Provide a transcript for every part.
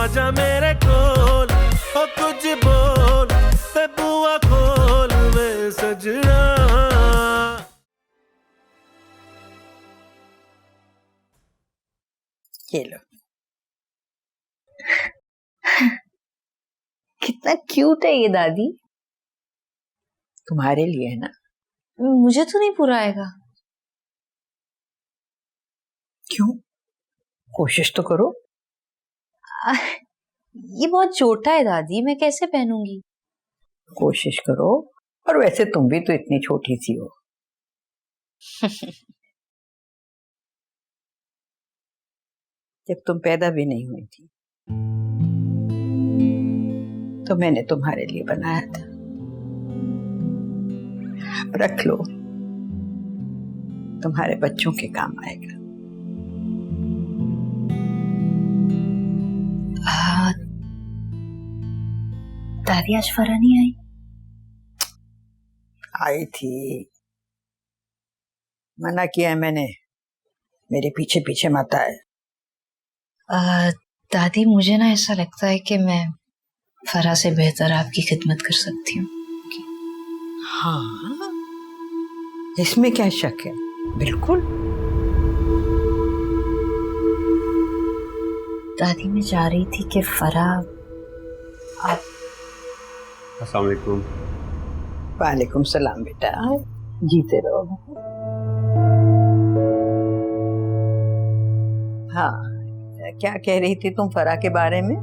आजा मेरे कोल ओ कुछ बोल ते बुआ खोल वे सजना। ये लो। कितना क्यूट है ये दादी। तुम्हारे लिए है ना। मुझे तो नहीं पूरा आएगा। क्यों? कोशिश तो करो। ये बहुत छोटा है दादी, मैं कैसे पहनूंगी? कोशिश करो। और वैसे तुम भी तो इतनी छोटी सी हो। जब तुम पैदा भी नहीं हुई थी तो मैंने तुम्हारे लिए बनाया था। रख लो, तुम्हारे बच्चों के काम आएगा। दादी आज फरा नहीं आई? आई थी, मना किया है मैंने। मेरे पीछे पीछे मत आए। दादी मुझे ना ऐसा लगता है कि मैं फरा से बेहतर आपकी खिदमत कर सकती हूँ। हाँ, इसमें क्या शक है? बिल्कुल। दादी मैं चाह रही थी कि फरा आप। अस्सलाम वालेकुम। वालेकुम सलाम बेटा, जीते रहो। हाँ, क्या कह रही थी तुम फरा के बारे में?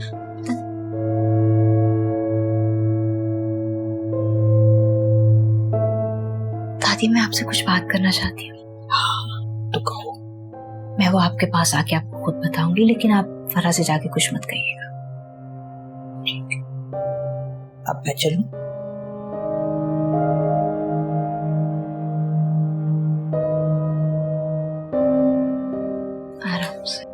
दादी मैं आपसे कुछ बात करना चाहती हूँ। हाँ, तो कहो। मैं वो आपके पास आके आपको खुद बताऊंगी, लेकिन आप फरा से जाके कुछ मत कहिएगा। अब मैं चलूं? आराम से।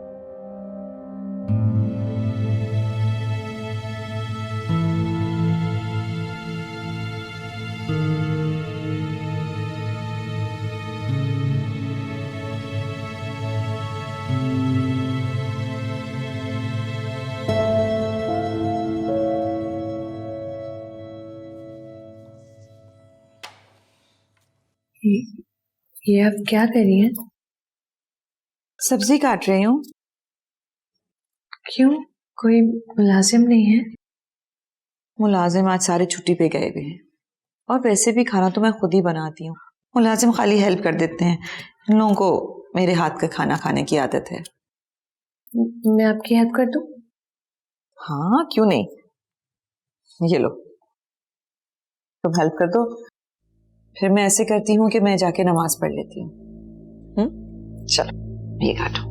ये आप क्या कर रही हैं? सब्जी काट रही हूँ। क्यों, कोई मुलाजिम नहीं है? मुलाजिम आज सारे छुट्टी पे गए हुए हैं, और वैसे भी खाना तो मैं खुद ही बनाती हूँ। मुलाजिम खाली हेल्प कर देते हैं। इन लोगों को मेरे हाथ का खाना खाने की आदत है। मैं आपकी हेल्प कर दूं? हाँ, क्यों नहीं। ये लो, तुम हेल्प कर दो, फिर मैं ऐसे करती हूँ कि मैं जाके नमाज पढ़ लेती हूँ। चलो ये काटो।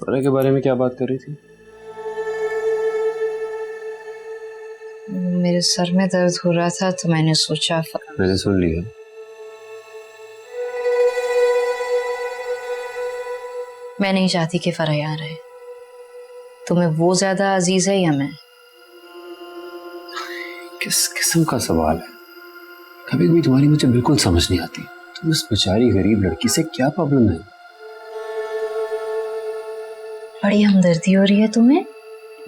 फरा के बारे में क्या बात कर रही थी? मेरे सर में दर्द हो रहा था तो मैंने सोचा मैंने सुन लिया। मैं नहीं चाहती कि फरा यहाँ रहे। तुम्हें वो ज्यादा अजीज है या मैं? किस किस्म का सवाल है? कभी कभी तुम्हारी मुझे बिल्कुल समझ नहीं आती। तुम इस बेचारी गरीब लड़की से क्या प्रॉब्लम है? बड़ी हमदर्दी हो रही है तुम्हें।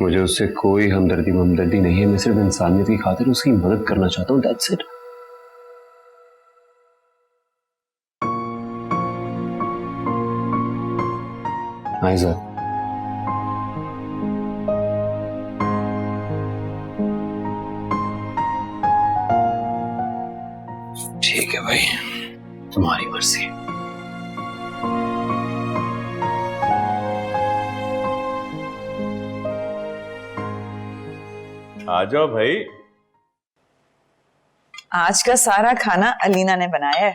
मुझे उससे कोई हमदर्दी नहीं है। मैं सिर्फ इंसानियत की खातिर उसकी मदद करना चाहता हूँ। That's it. आयजा, ठीक है भाई, तुम्हारी मर्जी। आ जाओ भाई। आज का सारा खाना अलीना ने बनाया है।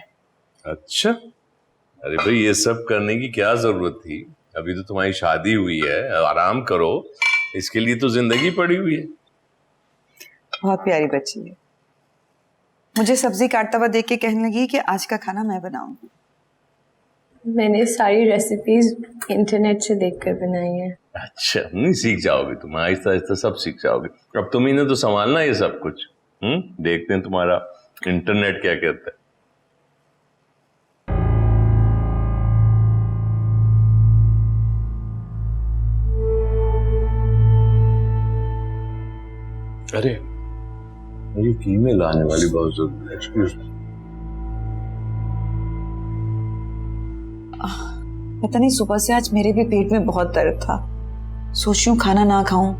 अच्छा, अरे भाई ये सब करने की क्या जरूरत थी? अभी तो तुम्हारी शादी हुई है, आराम करो। इसके लिए तो जिंदगी पड़ी हुई है। बहुत प्यारी बच्ची है। मुझे सब्जी काटता हुआ देख के कहने लगी कि आज का खाना मैं बनाऊंगी। मैंने सारी रेसिपीज इंटरनेट से देखकर बनाई है। अच्छा, नहीं सीख जाओगे तुम, आहिस्ता आहिस्ता सब सीख जाओगे। अब तुम ही ने तो संभालना ये सब कुछ। देखते हैं तुम्हारा इंटरनेट क्या कहता है। अरे मेरी फीमेल आने वाली, बहुत जरूरी। Excuse me. पता नहीं सुबह से आज मेरे भी पेट में बहुत दर्द था। सोच रही हूँ खाना ना खाऊं,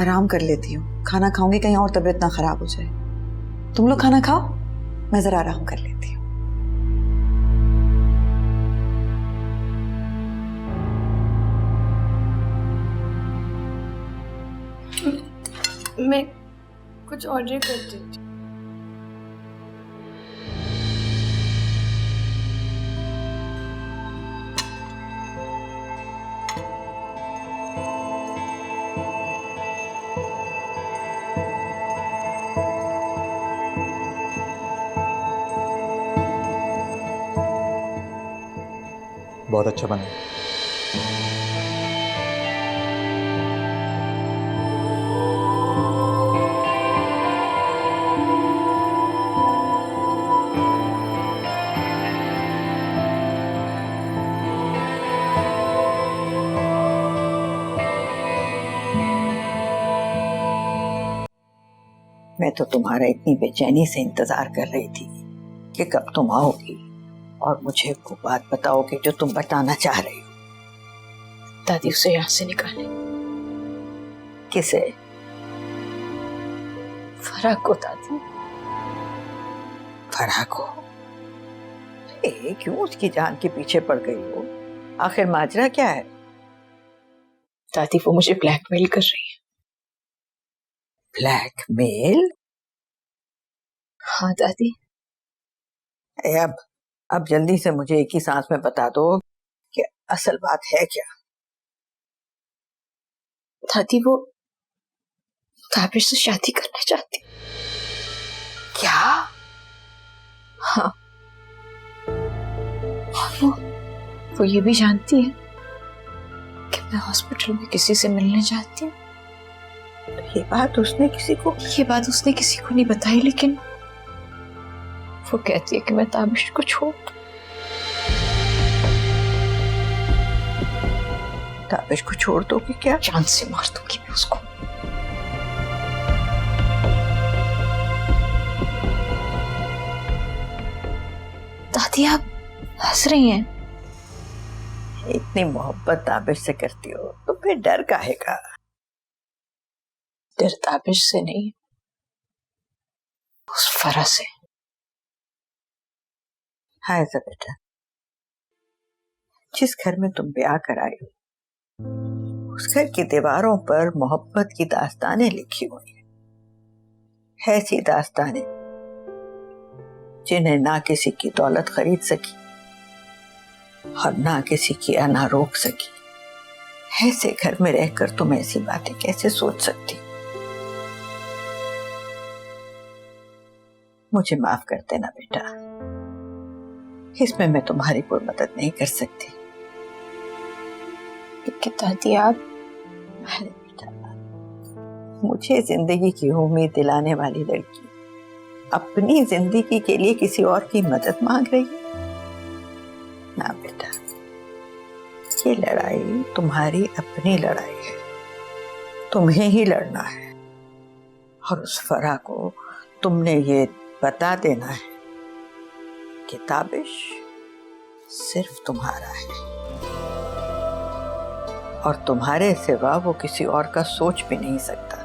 आराम कर लेती हूँ। खाना खाऊंगी कहीं और तबीयत ना खराब हो जाए। तुम लोग खाना खाओ, मैं जरा आराम कर लेती हूँ। मैं कुछ ऑर्डर करती हूँ। बहुत अच्छा बना। मैं तो तुम्हारा इतनी बेचैनी से इंतजार कर रही थी कि कब तुम आओगी और मुझे वो बात बताओगे जो तुम बताना चाह रही हो। दादी उसे यहाँ से निकाले। किसे? फराह को दादी। फराह को? क्यों उसकी जान के पीछे पड़ गई हो? आखिर माजरा क्या है? दादी वो मुझे ब्लैकमेल कर रही है। ब्लैकमेल? हाँ दादी। अब जल्दी से मुझे एक ही सांस में बता दो कि असल बात है क्या। दादी वो ताबिश से शादी करना चाहती। क्या? हाँ, और वो ये भी जानती है कि मैं हॉस्पिटल में किसी से मिलने चाहती हूँ। ये बात उसने किसी को नहीं बताई, लेकिन वो कहती है कि मैं ताबिश को छोड़ दूं। ताबिश को छोड़ दो कि क्या? जान से मार दूंगी मैं उसको। दादी आप हंस रही हैं। इतनी मोहब्बत ताबिश से करती हो तो फिर डर काहे का? डर ताबिश से नहीं, उस फराह से। हाँ ऐसा बेटा, जिस घर में तुम ब्याह कर आई हो उस घर की दीवारों पर मोहब्बत की दास्तानें लिखी हुई हैं। ऐसी दास्तानें जिन्हें ना किसी की दौलत खरीद सकी और ना किसी की अना रोक सकी। ऐसे घर में रहकर तुम ऐसी बातें कैसे सोच सकती? मुझे माफ कर देना बेटा, इसमें मैं तुम्हारी कोई मदद नहीं कर सकती। दादी आप। अरे बेटा, मुझे जिंदगी की उम्मीद दिलाने वाली लड़की अपनी जिंदगी के लिए किसी और की मदद मांग रही है? ना बेटा, ये लड़ाई तुम्हारी अपनी लड़ाई है, तुम्हें ही लड़ना है। और उस फराह को तुमने ये बता देना है कि ताबिश सिर्फ तुम्हारा है और तुम्हारे सिवा वो किसी और का सोच भी नहीं सकता।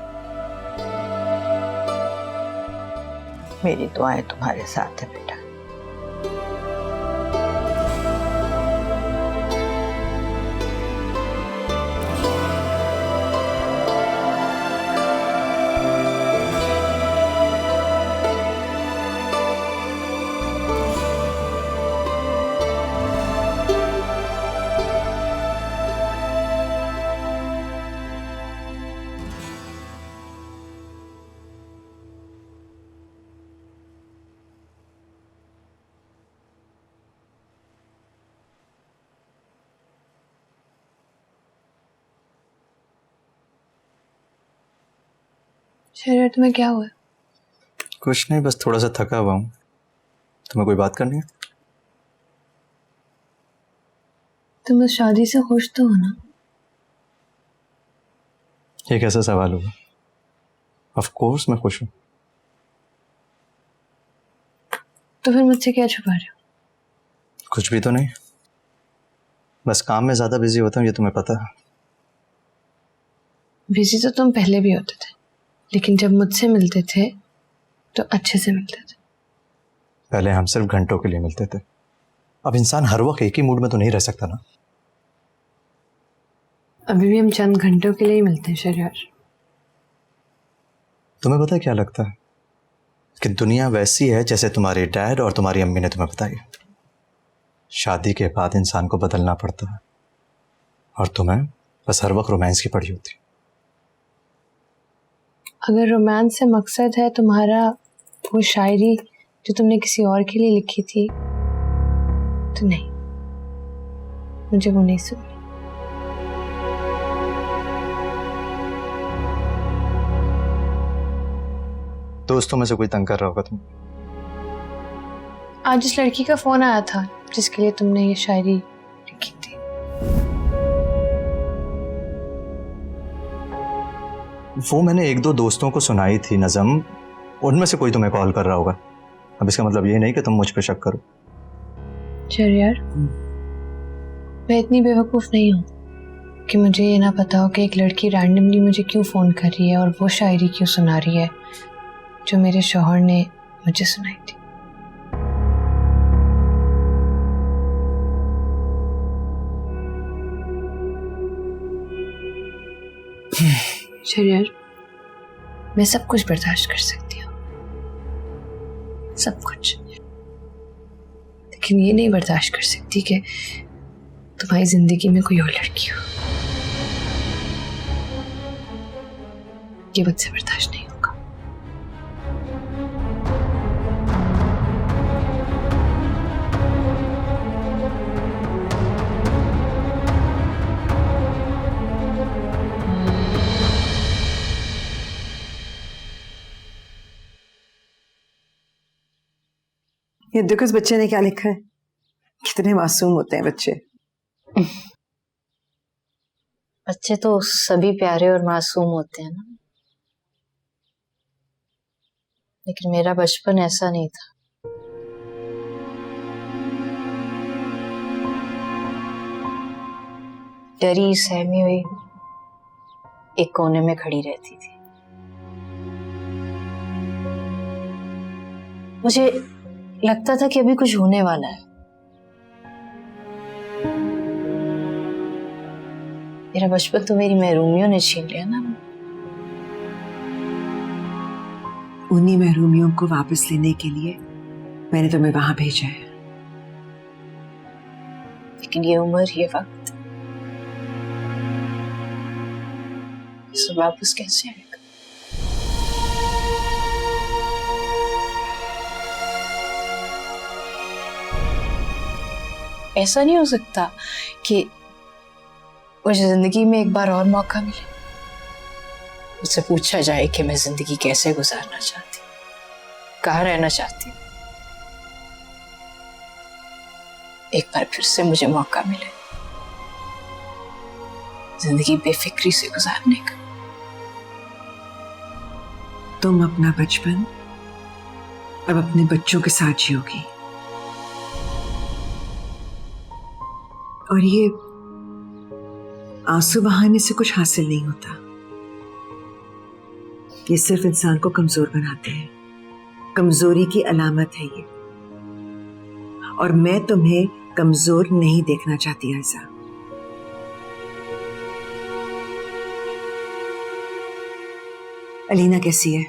मेरी दुआएं तुम्हारे साथ है बेटा। शरीर तुम्हें क्या हुआ? कुछ नहीं, बस थोड़ा सा थका हुआ हूँ। तुम्हें कोई बात करनी है? तुम उस शादी से खुश तो हो ना? ये कैसा सवाल हुआ? ऑफ कोर्स मैं खुश हूँ। तो फिर मुझसे क्या छुपा रहे हो? कुछ भी तो नहीं, बस काम में ज्यादा बिजी होता हूँ, ये तुम्हें पता है। बिजी तो तुम पहले भी होते थे, लेकिन जब मुझसे मिलते थे तो अच्छे से मिलते थे। पहले हम सिर्फ घंटों के लिए मिलते थे, अब इंसान हर वक्त एक ही मूड में तो नहीं रह सकता ना। अभी भी हम चंद घंटों के लिए ही मिलते हैं शरीर। तुम्हें पता है क्या लगता है कि दुनिया वैसी है जैसे तुम्हारे डैड और तुम्हारी अम्मी ने तुम्हें बताई। शादी के बाद इंसान को बदलना पड़ता है, और तुम्हें बस हर वक्त रोमांस की पड़ी होती। अगर रोमांस से मकसद है तुम्हारा वो शायरी जो तुमने किसी और के लिए लिखी थी, तो नहीं, मुझे वो नहीं सुननी। दोस्तों में से कोई तंग कर रहा होगा तुम। आज इस लड़की का फोन आया था जिसके लिए तुमने ये शायरी लिखी थी। वो मैंने एक दो दोस्तों को सुनाई थी नज़म, उनमें से कोई तुम्हें कॉल कर रहा होगा। अब इसका मतलब ये नहीं कि तुम मुझ पे शक करो। शरियार, मैं इतनी बेवकूफ़ नहीं हूँ कि मुझे ये ना पता हो कि एक लड़की रैंडमली मुझे क्यों फ़ोन कर रही है और वो शायरी क्यों सुना रही है जो मेरे शौहर ने मुझे सुनाई थी। शरियार, मैं सब कुछ बर्दाश्त कर सकती हूँ, सब कुछ, लेकिन ये नहीं बर्दाश्त कर सकती कि तुम्हारी जिंदगी में कोई और लड़की हो। ये मुझसे बर्दाश्त नहीं होगा। ये देखो इस बच्चे ने क्या लिखा है। कितने मासूम होते हैं बच्चे। बच्चे तो सभी प्यारे और मासूम होते हैं ना, लेकिन मेरा बचपन ऐसा नहीं था। डरी सहमी हुई एक कोने में खड़ी रहती थी। मुझे लगता था कि अभी कुछ होने वाला है। मेरा बचपन तो मेरी महरूमियों ने छीन लिया ना। उन्हीं महरूमियों को वापस लेने के लिए मैंने तुम्हें वहां भेजा है। लेकिन ये उम्र, ये वक्त, सब वापस कैसे आएगा? ऐसा नहीं हो सकता कि मुझे जिंदगी में एक बार और मौका मिले, मुझसे पूछा जाए कि मैं जिंदगी कैसे गुजारना चाहती हूँ, कहाँ रहना चाहती हूँ। एक बार फिर से मुझे मौका मिले जिंदगी बेफिक्री से गुजारने का। तुम अपना बचपन अब अपने बच्चों के साथ जियोगी, और ये आंसू बहाने से कुछ हासिल नहीं होता। ये सिर्फ इंसान को कमजोर बनाते हैं, कमजोरी की अलामत है ये। और मैं तुम्हें कमजोर नहीं देखना चाहती आयशा। अलीना कैसी है?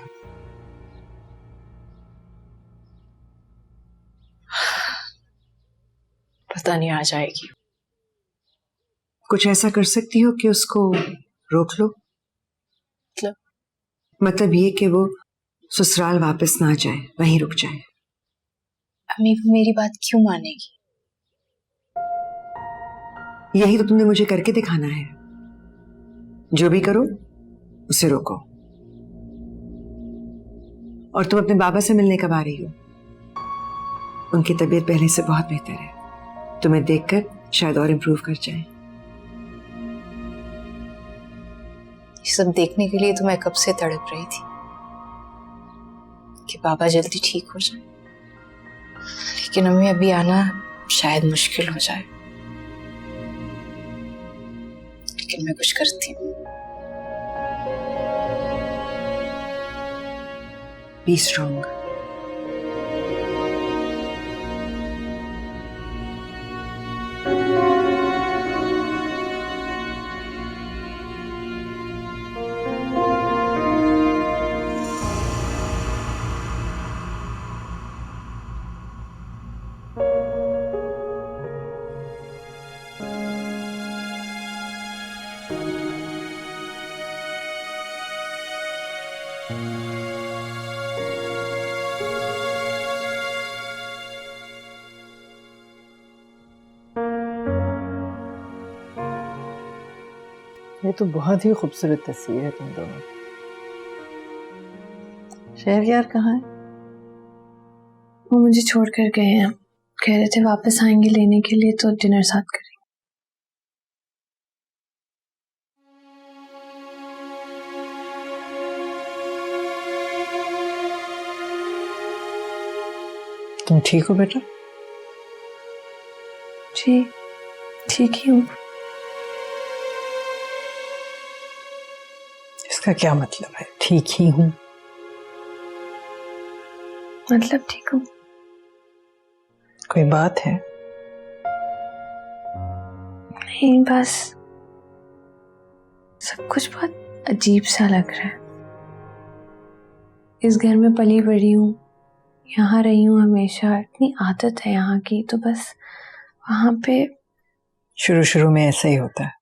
पता नहीं, आ जाएगी। कुछ ऐसा कर सकती हो कि उसको रोक लो? मतलब ये कि वो ससुराल वापस ना जाए, वहीं रुक जाए। अम्मी, वो मेरी बात क्यों मानेगी? यही तो तुमने मुझे करके दिखाना है। जो भी करो उसे रोको। और तुम अपने बाबा से मिलने कब आ रही हो? उनकी तबीयत पहले से बहुत बेहतर है, तुम्हें देखकर शायद और इम्प्रूव कर जाए। ये सब देखने के लिए तो मैं कब से तड़प रही थी कि बाबा जल्दी ठीक हो जाए, लेकिन हमें अभी आना शायद मुश्किल हो जाए। लेकिन मैं कुछ करती हूँ। Be strong. ये तो बहुत ही खूबसूरत तस्वीर है तुम दोनों की। शहरयार कहाँ है? वो मुझे छोड़ कर गए हैं, कह रहे थे वापस आएंगे लेने के लिए, तो डिनर साथ करेंगे। तुम ठीक हो बेटा? जी ठीक ही हूँ। इसका क्या मतलब है ठीक ही हूँ? मतलब ठीक हूँ। कोई बात है? नहीं, बस सब कुछ बहुत अजीब सा लग रहा है। इस घर में पली बड़ी हूँ, यहाँ रही हूँ हमेशा, इतनी आदत है यहाँ की, तो बस वहाँ पे शुरू शुरू में ऐसा ही होता है।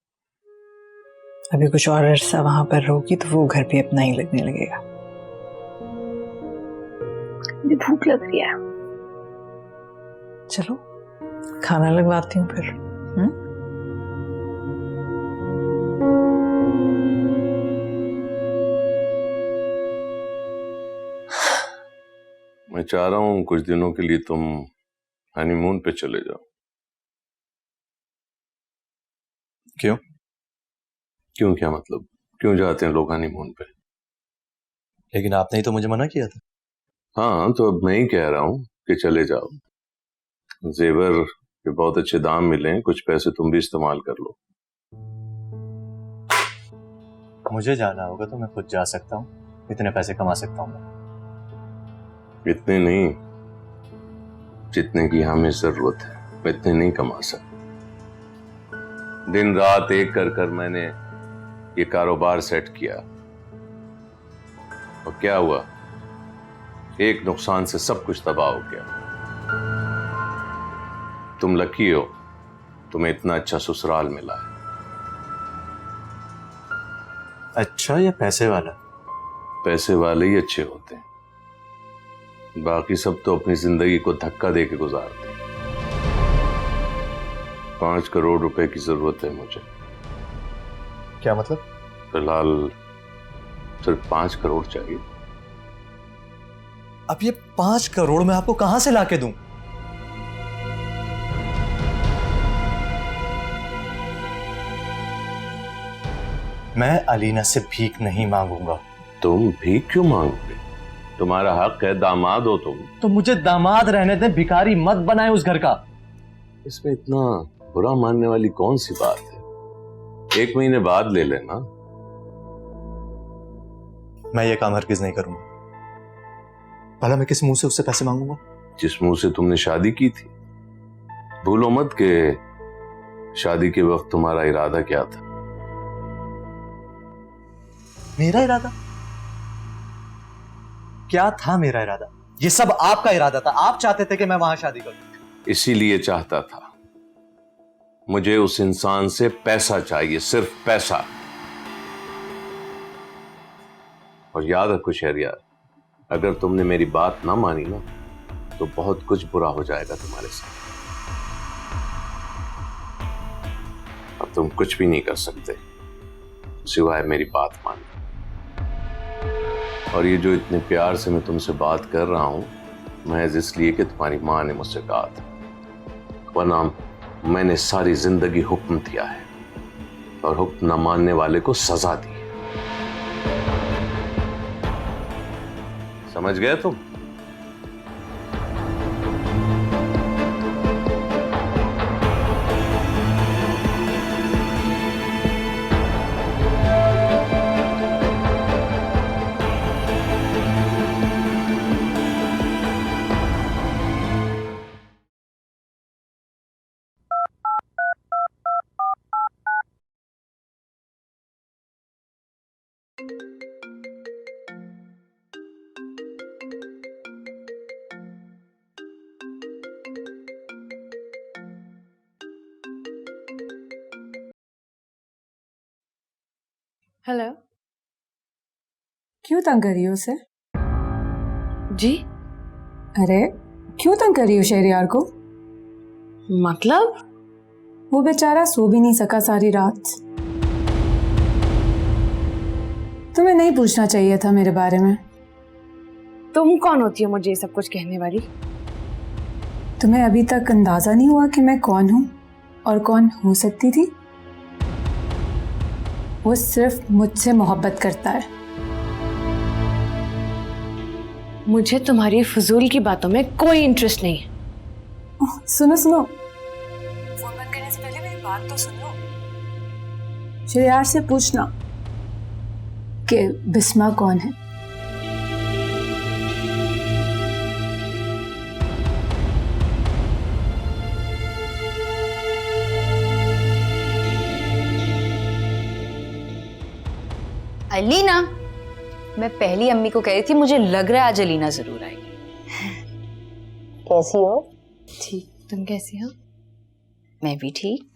अभी कुछ और अरसा वहां पर रहोगी तो वो घर भी अपना ही लगने लगेगा। मुझे भूख लग रही है। चलो खाना लगवाती हूँ फिर। मैं चाह रहा हूँ कुछ दिनों के लिए तुम हनीमून पे चले जाओ। क्यों? क्यों क्या मतलब? क्यों जाते हैं लोग हनीमून पे? लेकिन आपने ही तो मुझे मना किया था। हाँ, तो अब मैं ही कह रहा हूँ कि चले जाओ। जेवर के बहुत अच्छे दाम मिले हैं, कुछ पैसे तुम भी इस्तेमाल कर लो। मुझे जाना होगा तो मैं खुद जा सकता हूँ, इतने पैसे कमा सकता हूँ। इतने नहीं, जितने की हमें जरूरत है, मैं इतने नहीं कमा सकता। दिन रात एक कर कर मैंने ये कारोबार सेट किया, और क्या हुआ? एक नुकसान से सब कुछ तबाह हो गया। तुम लकी हो, तुम्हें इतना अच्छा ससुराल मिला है। अच्छा या पैसे वाला? पैसे वाले ही अच्छे होते हैं, बाकी सब तो अपनी जिंदगी को धक्का देके गुजारते हैं। 5 करोड़ रुपए की जरूरत है मुझे। क्या मतलब? फिलहाल सिर्फ 5 करोड़ चाहिए। अब ये 5 करोड़ मैं आपको कहां से लाके दूं? मैं अलीना से भीख नहीं मांगूंगा। तुम भीख क्यों मांगोगे? तुम्हारा हक है, दामाद हो तुम। तो मुझे दामाद रहने दें, भिखारी मत बनाए उस घर का। इसमें इतना बुरा मानने वाली कौन सी बात है? 1 महीने बाद ले लेना। मैं ये काम हरगिज नहीं करूंगा। भला मैं किस मुंह से उससे पैसे मांगूंगा? जिस मुंह से तुमने शादी की थी। भूलो मत कि शादी के वक्त तुम्हारा इरादा क्या था। मेरा इरादा क्या था? मेरा इरादा, ये सब आपका इरादा था। आप चाहते थे कि मैं वहां शादी करूं। इसीलिए चाहता था। मुझे उस इंसान से पैसा चाहिए, सिर्फ पैसा। और याद रखो शहरयार, अगर तुमने मेरी बात ना मानी ना, तो बहुत कुछ बुरा हो जाएगा तुम्हारे साथ। अब तुम कुछ भी नहीं कर सकते सिवाय मेरी बात मानने। और ये जो इतने प्यार से मैं तुमसे बात कर रहा हूँ महज इसलिए कि तुम्हारी माँ ने मुझसे कहा था, वरना मैंने सारी जिंदगी हुक्म दिया है और हुक्म न मानने वाले को सजा दी है। समझ गए तुम? हेलो। क्यों तंग कर रही हो उसे? जी? अरे क्यों तंग कर रही हो शहरयार को? मतलब? वो बेचारा सो भी नहीं सका सारी रात। तुम्हें नहीं पूछना चाहिए था मेरे बारे में। तुम कौन होती हो मुझे ये सब कुछ कहने वाली? तुम्हें अभी तक अंदाजा नहीं हुआ कि मैं कौन हूं और कौन हो सकती थी? वो सिर्फ मुझसे मोहब्बत करता है। मुझे तुम्हारी फजूल की बातों में कोई इंटरेस्ट नहीं है। सुनो सुनो, फोन बंद करने से पहले मेरी बात तो सुन लो। शहरयार से पूछना कि बिस्मा कौन है। अलीना, मैं पहली अम्मी को कह रही थी मुझे लग रहा है आज अलीना जरूर आएगी। कैसी हो? ठीक, तुम कैसी हो? मैं भी ठीक।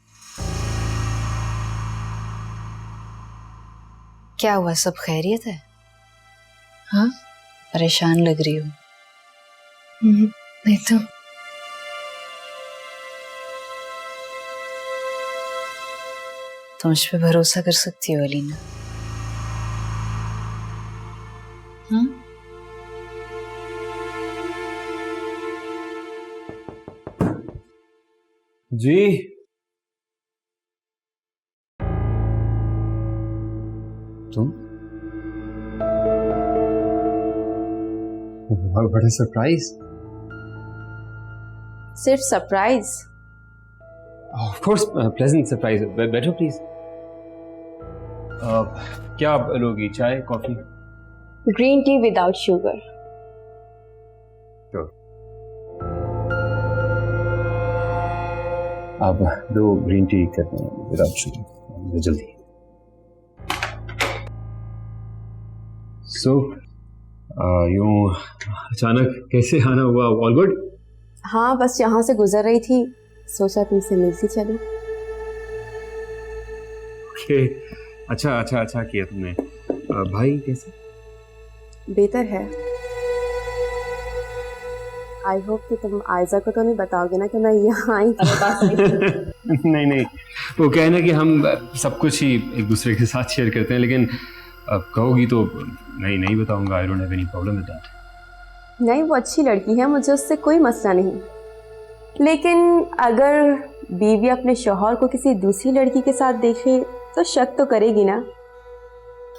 क्या हुआ, सब खैरियत है? हाँ? परेशान लग रही हो। नहीं तो। तुम मुझ पे भरोसा कर सकती हो अलीना। हाँ? जी तुम? बहुत बड़ा सरप्राइज। सिर्फ surprise? Of course pleasant surprise. बैठो प्लीज। क्या लोगी, चाय coffee? Green tea without sugar. आप दो ग्रीन टी करते हैं विदाउट शुगर, जल्दी। सो यूं अचानक कैसे आना हुआ? All good? हाँ, बस यहाँ से गुजर रही थी, सोचा तुमसे मिलती चलूं। ओके, अच्छा किया तुमने। भाई कैसे? बेहतर है। आई होप कि तुम आयजा को तो नहीं बताओगे ना कि मैं यहाँ आई तुम्हारे पास आई। नहीं, वो कहना कि हम सब कुछ ही एक दूसरे के साथ शेयर करते हैं, लेकिन अब कहोगी तो नहीं बताऊंगा। I don't have any problem with that. नहीं, वो अच्छी लड़की है, मुझे उससे कोई मसला नहीं, लेकिन अगर बीवी अपने शौहर को किसी दूसरी लड़की के साथ देखे तो शक तो करेगी ना।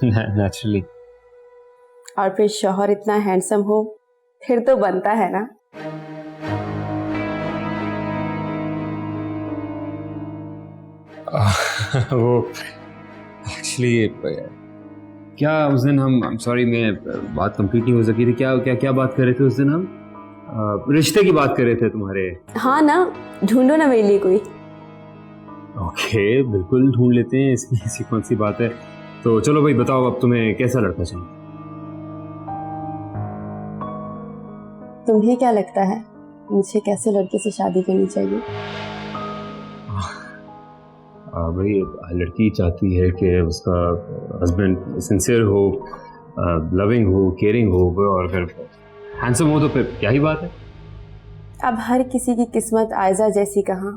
नेचुरली। और फिर शौहर इतना हैंडसम हो फिर तो बनता है ना। वो एक्चुअली क्या उस दिन हम सॉरी मैं बात कंप्लीट नहीं हो सकी थी। क्या बात कर रहे थे उस दिन हम? रिश्ते की बात कर रहे थे तुम्हारे। हाँ ना, ढूंढो ना मेरे लिए कोई। ओके, बिल्कुल ढूंढ लेते हैं, इसमें ऐसी कौन सी बात है। तो चलो भाई बताओ, अब तुम्हें कैसा लड़का चाहिए? तुम्हें क्या लगता है मुझे कैसे लड़के से शादी करनी चाहिए? भाई लड़की चाहती है कि उसका हस्बैंड सिंसियर हो, लविंग हो, केयरिंग हो, और फिर हैंडसम हो, तो फिर क्या ही बात है। अब हर किसी की किस्मत आयजा जैसी कहाँ।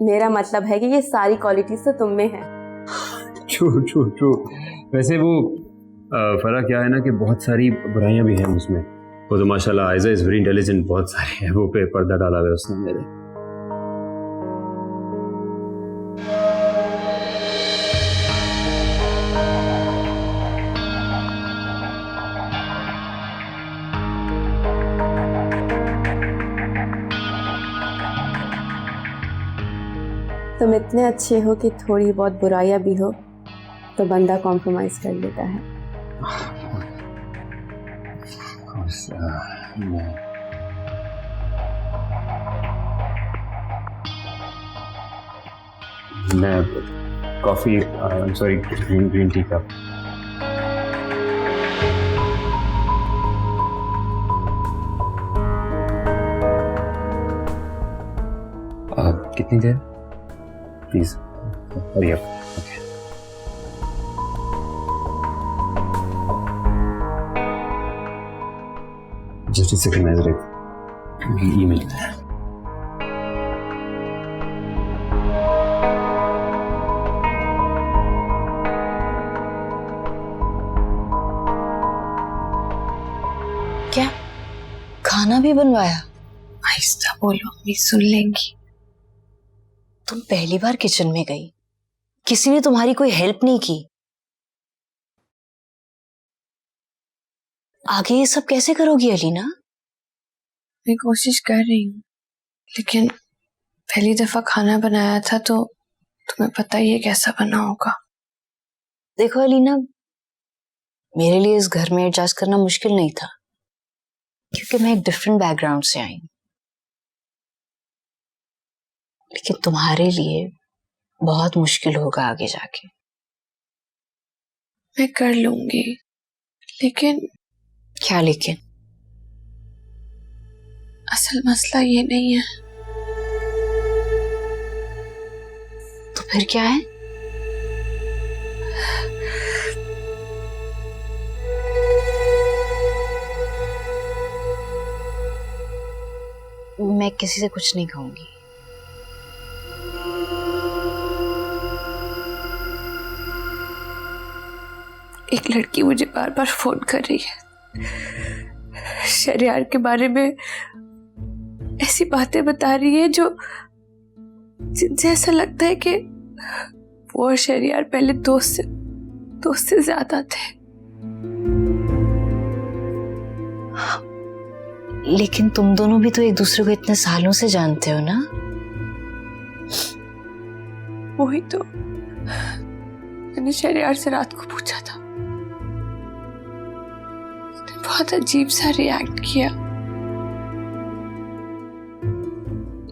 मेरा मतलब है कि ये सारी क्वालिटीज तो तुम में है। ट्रू। वैसे वो फर्क क्या है ना कि बहुत सारी बुराइयां भी हैं उसमें। वो तो माशाल्लाह आयजा इज वेरी इंटेलिजेंट, बहुत सारे हैं वो पे पर्दा डाला हुआ है उसने मेरे। तुम इतने अच्छे हो कि थोड़ी बहुत बुराइयां भी हो तो बंदा कॉम्प्रोमाइज कर लेता है। मैं कॉफी सॉरी ग्रीन टी का। कितनी देर please? Hurry up. Okay just a second, मैं एक ईमेल। क्या खाना भी बनवाया? आहिस्ता बोलो, अम्मी सुन लेंगी। तुम पहली बार किचन में गई, किसी ने तुम्हारी कोई हेल्प नहीं की। आगे ये सब कैसे करोगी अलीना? मैं कोशिश कर रही हूँ, लेकिन पहली दफा खाना बनाया था तो तुम्हें पता ही है कैसा बना होगा। देखो अलीना, मेरे लिए इस घर में एडजस्ट करना मुश्किल नहीं था, क्योंकि मैं एक डिफरेंट बैकग्राउंड से आई हूं। लेकिन तुम्हारे लिए बहुत मुश्किल होगा आगे जाके। मैं कर लूंगी, लेकिन क्या लेकिन? असल मसला ये नहीं है। तो फिर क्या है? मैं किसी से कुछ नहीं कहूंगी। एक लड़की मुझे बार बार फोन कर रही है, शरियार के बारे में ऐसी बातें बता रही है जो जिनसे ऐसा लगता है कि वो और शरियार पहले दोस्त से ज्यादा थे। लेकिन तुम दोनों भी तो एक दूसरे को इतने सालों से जानते हो ना। वही तो मैंने शरियार से रात को पूछा था, उसने बहुत अजीब सा रिएक्ट किया,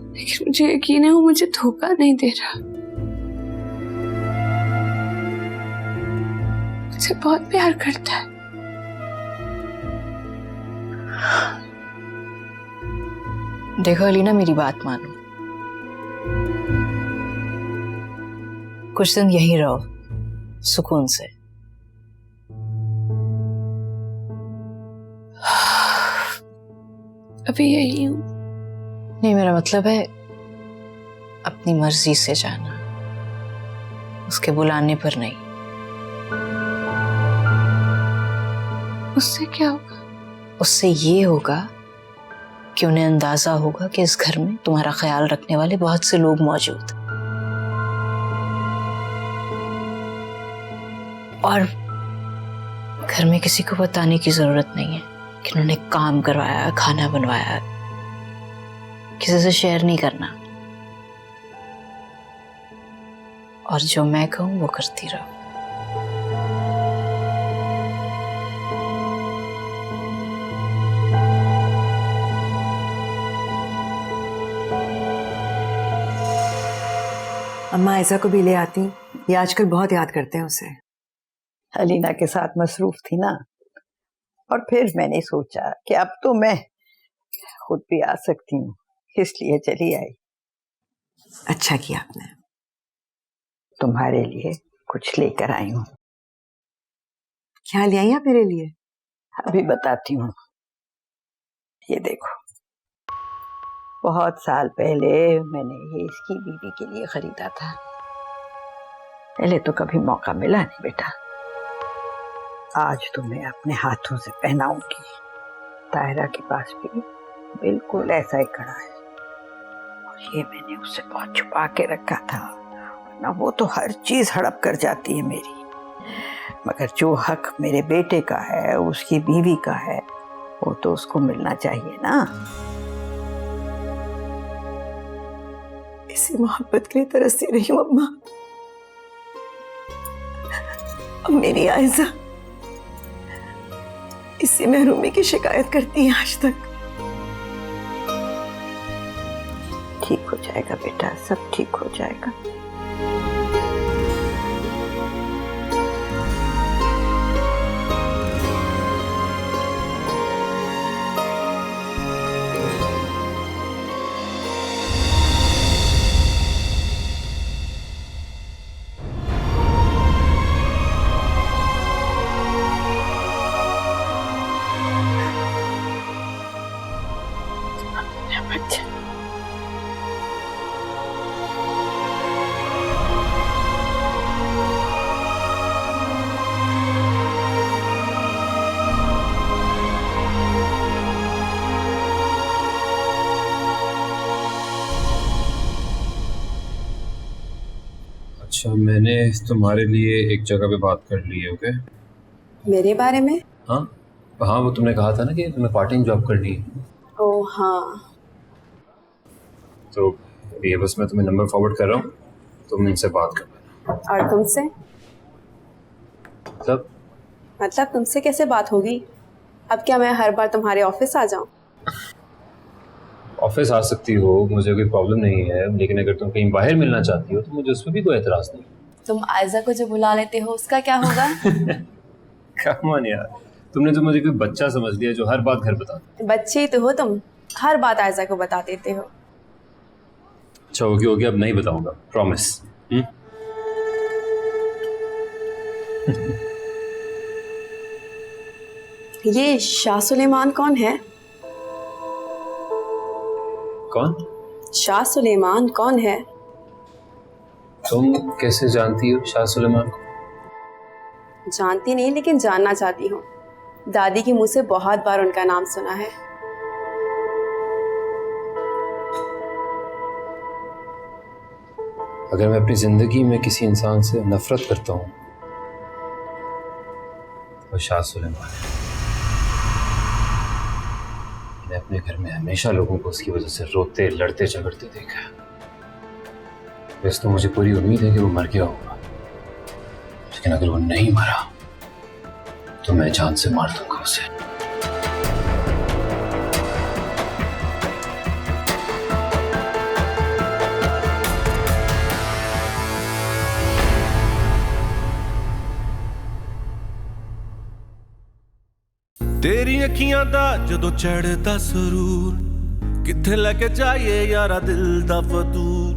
लेकिन मुझे यकीन है वो मुझे धोखा नहीं दे रहा। मुझसे बहुत प्यार करता है। देखो अलीना, मेरी बात मानो, कुछ दिन यहीं रहो सुकून से। अभी यही हूँ। नहीं, मेरा मतलब है अपनी मर्जी से जाना, उसके बुलाने पर नहीं। उससे क्या होगा? उससे ये होगा कि उन्हें अंदाजा होगा कि इस घर में तुम्हारा ख्याल रखने वाले बहुत से लोग मौजूद हैं। और घर में किसी को बताने की जरूरत नहीं है कि उन्होंने काम करवाया, खाना बनवाया। किसी से शेयर नहीं करना, और जो मैं कहूं वो करती रहो। अम्मा ऐसा को भी ले आती, ये आजकल बहुत याद करते हैं उसे। अलीना के साथ मसरूफ थी ना, और फिर मैंने सोचा कि अब तो मैं खुद भी आ सकती हूँ, इसलिए चली आई। अच्छा किया आपने। तुम्हारे लिए कुछ लेकर आई हूँ। क्या ले आई आप मेरे लिए? अभी बताती हूँ। ये देखो, बहुत साल पहले मैंने ये इसकी बीवी के लिए खरीदा था। पहले तो कभी मौका मिला नहीं बेटा, आज तो मैं अपने हाथों से पहनाऊंगी। तायरा के पास भी बिल्कुल ऐसा ही खड़ा है, और ये मैंने उससे बहुत छुपा के रखा था, वरना वो तो हर चीज हड़प कर जाती है मेरी। मगर जो हक मेरे बेटे का है, उसकी बीवी का है, वो तो उसको मिलना चाहिए ना। इसी मोहब्बत के लिए तरसती रही हूँ अम्मा। अब मेरी आयजा इसी महरूमी की शिकायत करती है आज तक। ठीक हो जाएगा बेटा, सब ठीक हो जाएगा। अच्छा, मैंने तुम्हारे लिए एक जगह पे बात कर ली है। ओके, मेरे बारे में? हाँ हाँ, वो तुमने कहा था ना कि तुम्हें पार्ट टाइम जॉब करनी है। ओह हाँ। तो ये बस मैं तुम्हें नंबर फॉरवर्ड कर रहा हूँ, तुम इनसे बात कर लेना। और तुमसे? मतलब तुमसे कैसे बात होगी? अब क्या मैं हर बार तुम्हारे ऑफिस आ जाऊं? ऑफिस आ सकती हो, मुझे कोई प्रॉब्लम नहीं है, लेकिन अगर तुम कहीं बाहर मिलना चाहती हो तो मुझे उसमें भी कोई एतराज़ नहीं। तुम आयजा को जो बुला लेते हो उसका क्या होगा? कम ऑन यार, तुमने तो मुझे कोई बच्चा समझ लिया जो हर बात घर बताता। बच्चे ही तो हो तुम, हर बात आयजा को बता देते हो। अच्छा हो गया, अब नहीं बताऊंगा, प्रॉमिस। ये शाह सुलेमान कौन है? कौन? शाह सुलेमान कौन है? तुम कैसे जानती हो शाह सुलेमान को? जानती नहीं, लेकिन जानना चाहती हूँ। दादी के मुंह से बहुत बार उनका नाम सुना है। अगर मैं अपनी जिंदगी में किसी इंसान से नफरत करता हूँ तो शाह सुलेमान है। मैंने अपने घर में हमेशा लोगों को उसकी वजह से रोते, लड़ते, झगड़ते देखा है। वैसे तो मुझे पूरी उम्मीद है कि वो मर गया होगा, लेकिन अगर वो नहीं मरा तो मैं जान से मार दूंगा उसे। तेरी अखियां दा जदों चढ़दा सुरूर, किथे लेके जाइए यारा दिल दा फतूर।